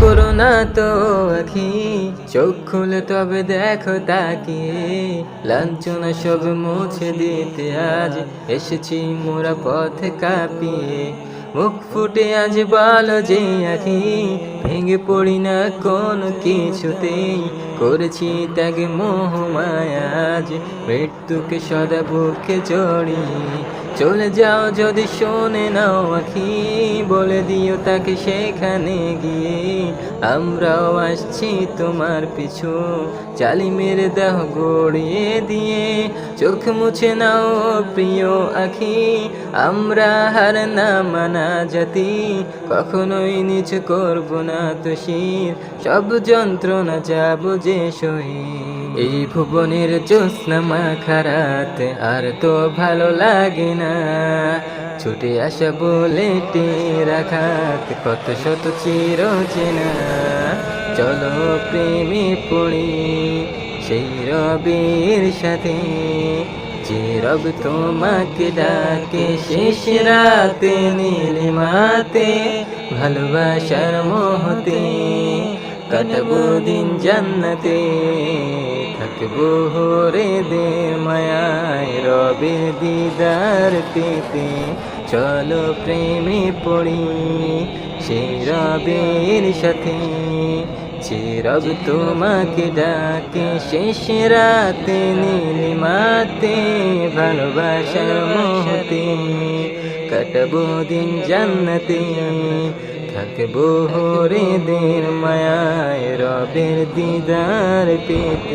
করো না তো আখি, চোখ খুলে তবে দেখো তাকিয়ে। লাঞ্ছনা সব মুছে দিতে আজ এসেছি মোরা পথে কাঁপিয়ে। মুখ ফুটে আজ বলো যে আখি, ভেঙে পড়ি না কোনো কিছুতেই। করেছি ত্যাগ মোহ মায়া, আজ মৃত্যুকে সদা বুকে জড়িয়ে। চলে যাও যদি শোনে নাও আখি, বলে দিও তাকে সেখানে গিয়ে আমরাও আসছি তোমার পিছু। জালিমের দেহ গড়িয়ে দিয়ে চোখ মুছে নাও প্রিয় আখি। আমরা হার না মানা জাতি, কখনোই নিজ করব না তো শির। সব যন্ত্রণা যাব যে সহি, এই ভুবনের জ্যোৎস্না মাখা রাত আর তো ভালো লাগে না। ছুটে আসা বলে রাখাত কত শত চির চেনা। চলো প্রেমে পড়ি সেই রবির সাথে, যে রব তোমাকে ডাকে শেষ রাতে নীলিমাতে। ভালোবাসার মোহতে কাটাবো দিন জান্নাতে, থাকবো হরেদের মায়ায় রবের দিদার পেতে। চলো প্রেমে পড়ি সেই রবের সাথে, যে রব তোমাকে ডাকে শেষ রাতে নীলিমাতে। ভালোবাসার মোহতে কাটাবো দিন জান্নাতে, থাকবো হরেদের মায়ায় রবের দিদার পেতে।